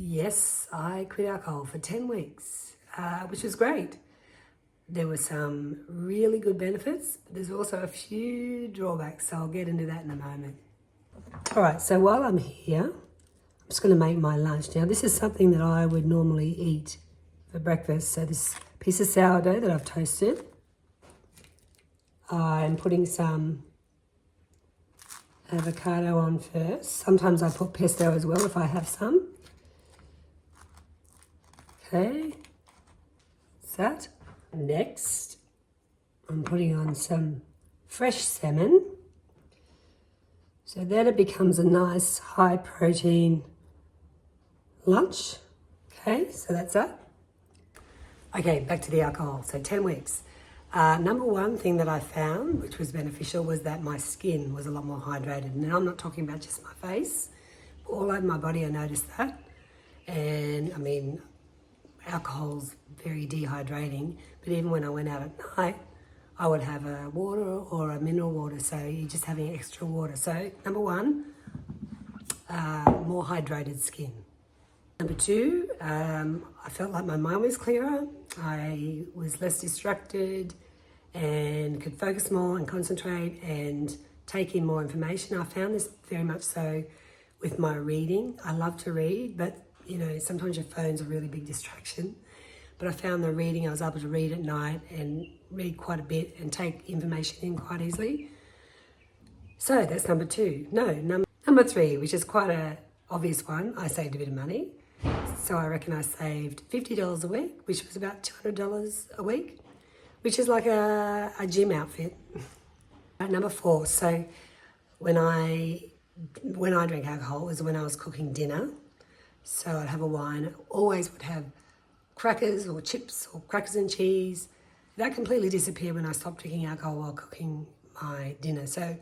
yes, I quit alcohol for 10 weeks, which was great. There were some really good benefits, but there's also a few drawbacks, so I'll get into that in a moment. All right, so while I'm here, I'm just going to make my lunch. Now, this is something that I would normally eat for breakfast. So this piece of sourdough that I've toasted, I'm putting some avocado on first. Sometimes I put pesto as well if I have some. Okay, that's that. Next, I'm putting on some fresh salmon. So then it becomes a nice high protein lunch. Okay, so that's that. Okay, back to the alcohol. So 10 weeks. Number one thing that I found, which was beneficial, was that my skin was a lot more hydrated. Now I'm not talking about just my face. All over my body I noticed that. And I mean, alcohol's very dehydrating, but even when I went out at night, I would have a water or a mineral water, so you're just having extra water. So number one, more hydrated skin. Number two, I felt like my mind was clearer, I was less distracted and could focus more and concentrate and take in more information. I found this very much so with my reading. I love to read, but you know, sometimes your phone's a really big distraction. But I found the reading, I was able to read at night and read quite a bit and take information in quite easily. So that's number two. No, number three, which is quite a obvious one, I saved a bit of money. So I reckon I saved $50 a week, which was about $200 a week, which is like a gym outfit. Number four, so when I drank alcohol was when I was cooking dinner. So I'd have a wine, always would have crackers or chips or crackers and cheese. That completely disappeared when I stopped drinking alcohol while cooking my dinner. So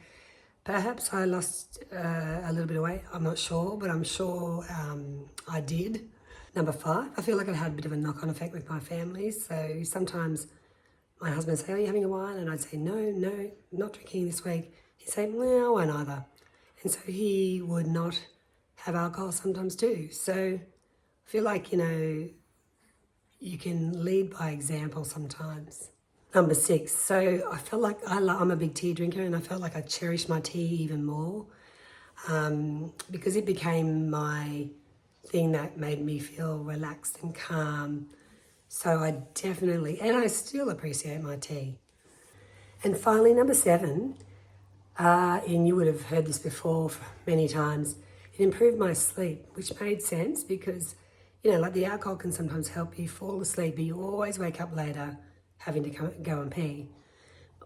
perhaps I lost a little bit of weight, I'm not sure, but I'm sure I did. Number five, I feel like it had a bit of a knock-on effect with my family. So sometimes my husband would say, "Are you having a wine?" And I'd say, no, not drinking this week. He'd say, "No, I won't either." And so he would not have alcohol sometimes too. So I feel like, you know, you can lead by example sometimes. Number six, so I felt like I'm a big tea drinker, and I felt like I cherished my tea even more because it became my thing that made me feel relaxed and calm. So I definitely, and I still appreciate my tea. And finally, number seven, and you would have heard this before many times, it improved my sleep, which made sense because, you know, like the alcohol can sometimes help you fall asleep, but you always wake up later having to go and pee.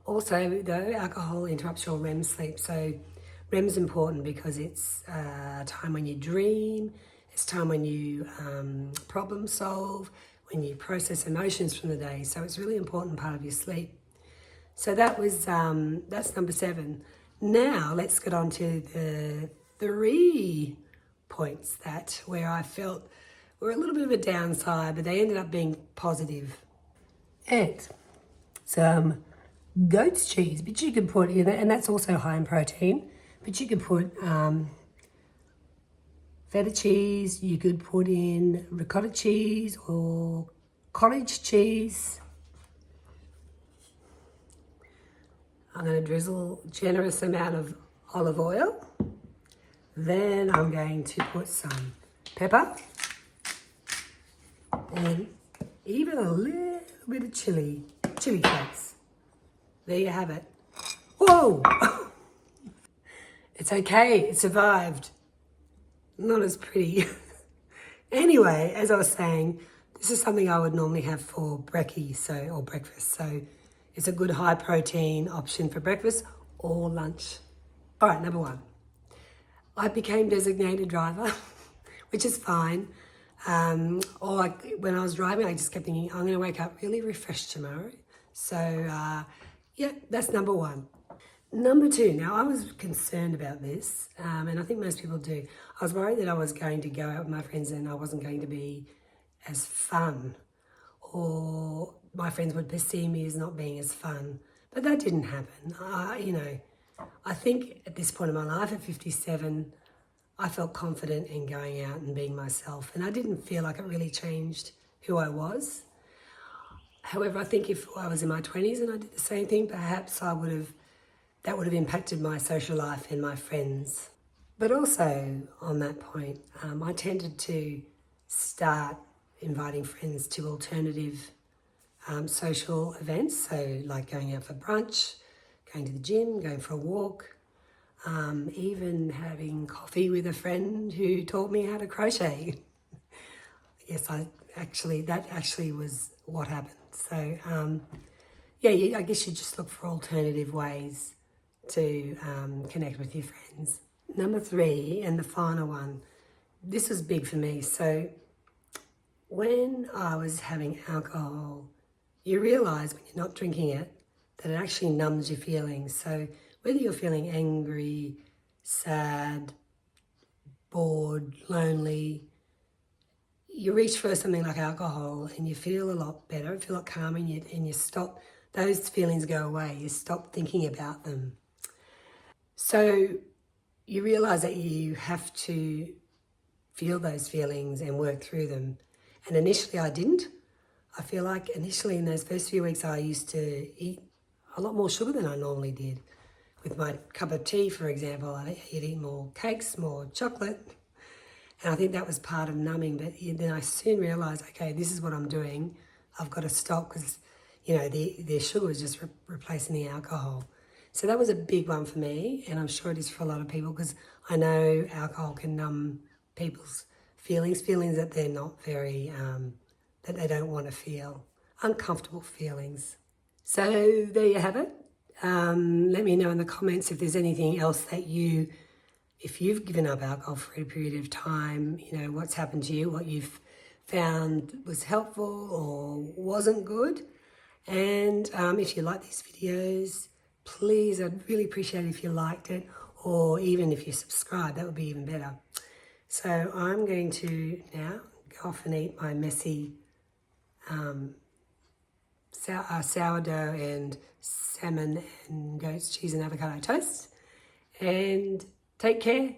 Also, though, alcohol interrupts your REM sleep. So REM is important because it's a time when you dream, it's time when you problem solve, when you process emotions from the day. So it's a really important part of your sleep. So that's number seven. Now let's get on to the 3 points where I felt were a little bit of a downside, but they ended up being positive. And some goat's cheese, but you can put in it, and that's also high in protein, but you could put feta cheese, you could put in ricotta cheese or cottage cheese. I'm going to drizzle a generous amount of olive oil. Then I'm going to put some pepper and even a little bit of chili flakes. There you have it. Whoa! It's okay, it survived. Not as pretty. Anyway, as I was saying, this is something I would normally have for breakfast. So it's a good high protein option for breakfast or lunch. All right, number one. I became designated driver, which is fine. Or when I was driving, I just kept thinking, I'm going to wake up really refreshed tomorrow. So, yeah, that's number one. Number two, now I was concerned about this, and I think most people do. I was worried that I was going to go out with my friends and I wasn't going to be as fun, or my friends would perceive me as not being as fun. But that didn't happen. I think at this point in my life, at 57, I felt confident in going out and being myself, and I didn't feel like it really changed who I was. However, I think if I was in my 20s and I did the same thing, perhaps that would have impacted my social life and my friends. But also on that point, I tended to start inviting friends to alternative social events, so like going out for brunch, going to the gym, going for a walk, even having coffee with a friend who taught me how to crochet. Yes, that actually was what happened. So I guess you just look for alternative ways to connect with your friends. Number 3, and the final one, this was big for me. So when I was having alcohol, you realise when you're not drinking it that it actually numbs your feelings. So whether you're feeling angry, sad, bored, lonely, you reach for something like alcohol and you feel a lot better, you feel a lot calmer, and you stop, those feelings go away, you stop thinking about them. So you realise that you have to feel those feelings and work through them. And initially I didn't. I feel like initially in those first few weeks I used to eat a lot more sugar than I normally did. With my cup of tea, for example, I'd eat more cakes, more chocolate. And I think that was part of numbing. But then I soon realised, okay, this is what I'm doing. I've got to stop because, the sugar was just replacing the alcohol. So that was a big one for me, and I'm sure it is for a lot of people, because I know alcohol can numb people's feelings that they're not very, that they don't want to feel, uncomfortable feelings. So there you have it. Let me know in the comments if there's anything else that if you've given up alcohol for a period of time, what's happened to you, what you've found was helpful or wasn't good. And if you like these videos, please, I'd really appreciate it if you liked it, or even if you subscribe, that would be even better. So I'm going to now go off and eat my messy sourdough and salmon and goat's cheese and avocado toast. And take care.